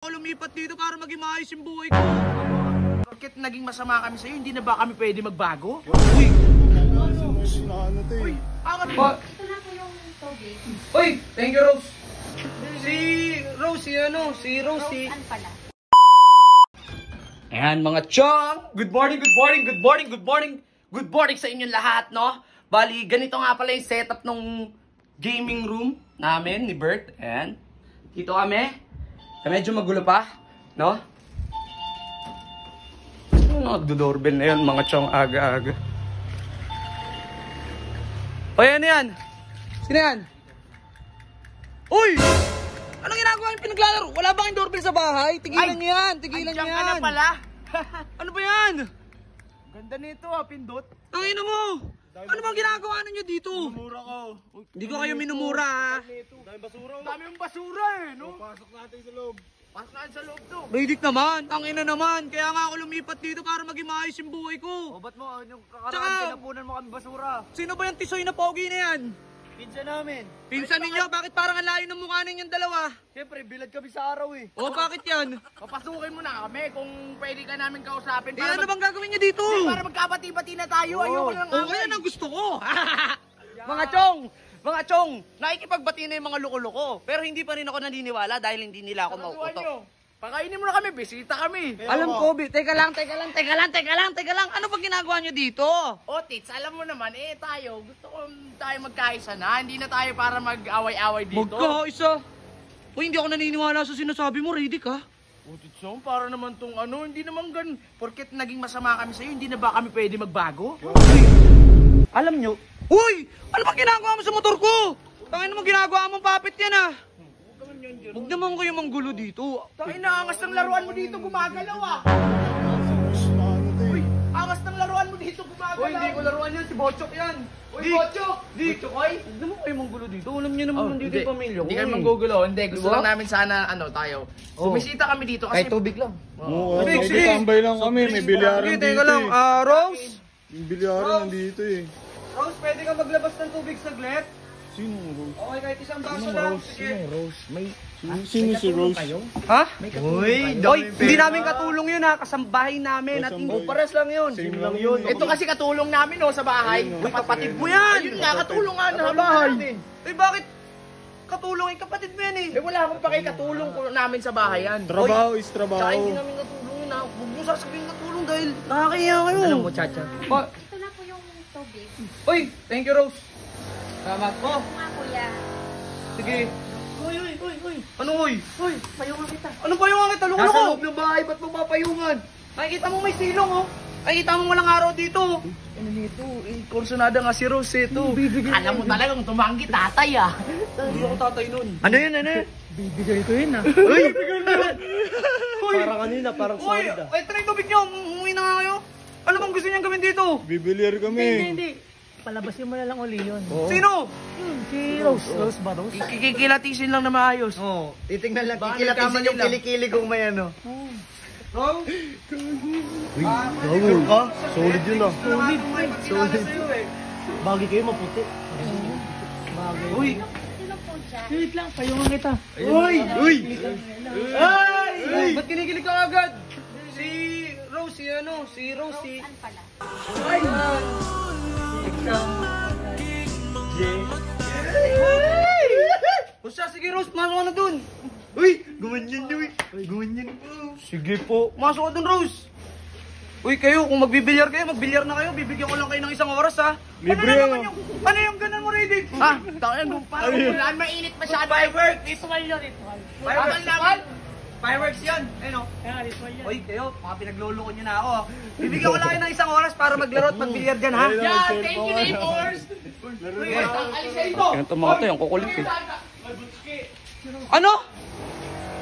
Ako lumipat dito para maging maayos yung buhay ko. Bakit naging masama kami sa'yo? Hindi na ba kami pwede magbago? Uy! Uy! Angat po! Ito na po yung tubig. Uy! Thank you, Rose! Si Rose, Ano pala? Ayan mga chong! Good morning, good morning, good morning, good morning! Good morning sa inyong lahat, no? Bali, ganito nga pala yung setup ng gaming room namin ni Bert. Ayan. Dito kami. Medyo magulo pa, no? Nagdo-doorbell na yun, mga chong, aga-aga. O, yan yan. Sino yan? Uy! Anong ginagawa yung pinaglalaro? Wala ba kayong doorbell sa bahay? Tigilan niyo yan, tigilan niyo yan. Andiyan ka na pala. Ano ba yan? Ganda nito pindot. Ang ina mo! Ano bang ginagawa ninyo dito? Minumura ko. Hindi ko kayo minumura, ha? Daming basura. Daming basura, no? Pasok natin sa loob. Pasok natin sa loob to. Ridik naman, ang ina naman. Kaya nga ako lumipat dito para maging maayos yung buhay ko. O ba't mo yung Tsaka- kakaraan pinapunan mo kami basura? Sino ba yung tisoy na pogi na yan? Pinsan namin. Pinsan ninyo, bakit parang ang layo ng mukha ninyong dalawa? Siyempre, bilad kami sa araw eh. O, bakit yan? Papasukin mo na kami kung pwede ka namin kausapin Eh, ano bang gagawin niyo dito? para magkabati-bati na tayo. Ayoko lang O, yan ang gusto ko. Mga chong, nakikipagbati na yung mga loko-loko. Pero hindi pa rin ako naniniwala dahil hindi nila ako mauutok. Pakainin mo na kami, bisita kami. Alam ko, teka lang. Ano ba ginagawa niyo dito? O, Tits, alam mo naman, gusto ko tayo magkaisa na. Hindi na tayo para mag-away-away dito. Magkaisa. Uy, hindi ako naniniwala sa sinasabi mo, Ridik, ha? O, Tits, para naman tong hindi naman ganun. Porket naging masama kami sa'yo, hindi na ba kami pwede magbago? Alam nyo, uy! Ano bang ginagawa mo sa motor ko? Tangin mo ginagawa mong papit yan, ha? Huwag naman kayo manggulo dito. Tangin na, angas ng laruan mo dito, gumagalaw Uy, angas ng laruan mo dito, gumagalaw. Uy, hindi ko laruan yan, si Bochok yan. Uy, Bochok! Bochok, ay? Huwag naman kayo manggulo dito. Alam nyo naman nandito yung pamilya ko. Hindi kami manggugulo. Hindi, gusto lang namin sana, tayo. Bumisita kami dito kasi... tubig lang. Oo, Sige, sige. tambay lang kami. May bilyaran Sige, dito teka lang. eh. Rose? May bilyaran nandito eh. Rose, pwede ka maglabas ng tubig saglit? Sino Rose? Okay, kahit isang baso lang. Sige. Rose? Sino si Rose? Ha? Uy, Oy, hindi namin katulong yun, ha? Kasambahay namin. At Kasambahay. pares lang yun. Same lang yun. Ito kasi katulong namin sa bahay. Uy, kapatid mo yan. Ayun nga, katulong nga sa bahay. Eh, bakit katulong? Kapatid mo yan, eh. Wala akong pakikatulong namin sa bahay yan. Trabaho is Tsaka trabaho. hindi namin katulong yun. Huwag mo sasabihin katulong dahil... Nakakaya kayo. Alam mo, Chacha. Ito na po yung tubig. Uy, thank you, Rose. Salamat po. Ito nga, kuya. Sige. Uy. Ano, uy? Uy, payungan kita. Ano pa yung kita? Luko Nasa ko. loob ng bahay, ba't mo papayungan? Nakikita mo may silong, oh. Nakikita mo walang araw dito. Ano nito? Kursunada nga si Rose ito. Alam mo talagang tumanggi tatay Hindi ako tatay nun. Ano yun? Bibigay ko yun ah. Uy! Parang kanina, parang Uy! solid ah. Ay, try tubig nyo. Umuwi na nga kayo. Ano bang gusto niyang gawin dito? Bibilyar kami. Hindi. Palabasin mo na lang uli yun. Sino? Si Rose. Rose ba, Rose? Kikilatisin lang na maayos. Oo, titignan lang. Baka Kikilatisin nagkamali yung lang. kilikili kung may ano. Rose? Uy, sure ka? Solid yun ah. Solid. Bagay kayo maputi. Uy! Ito lang po siya. Wait lang, payungan kita. Uy! Uy! Ay! Ba't kinikilig ka agad? Si Rose, si Rose. Ano pala? Ay! Basta, sige Rose, masok ka na dun. Uy! Gumanyan nyo eh. Uy, gumanyan po. Sige po, masok ka dun Rose. Uy, kayo, kung magbibilyar kayo, magbilyar na kayo. Bibigyan ko lang kayo ng isang oras, ha? Libre Ano yung ganun mo, Riddick? Ha? Tangin mo, parang ulan, mainit masyado. Fireworks! Ritual yun, ritual. Fireworks Ritual naman! Fireworks yan! Ayun, o. Kaya, ritual yan. Uy, kayo, mga pinagluloko nyo na ako. Bibigyan ko lang kayo ng isang oras para maglaro at magbilyar dyan, ha? Yan, thank you, neighbors. Alis ka dito. Yan itong mga to, yung kukulit eh. Ano?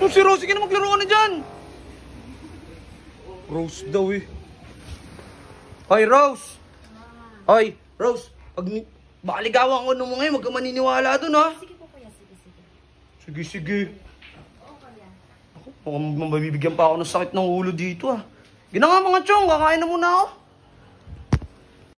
Kung si Rose, na maglaro ka na dyan. Rose daw eh. Hoy, Rose! Hoy, Rose! Baka ligawan ko nung mga yun, huwag ka maniniwala dun, ha? Sige po, kuya. Sige. Sige. Oo, kuya. Mukhang mabibigyan pa ako ng sakit ng ulo dito, ha? Gina nga mga chong, kakain na muna ako.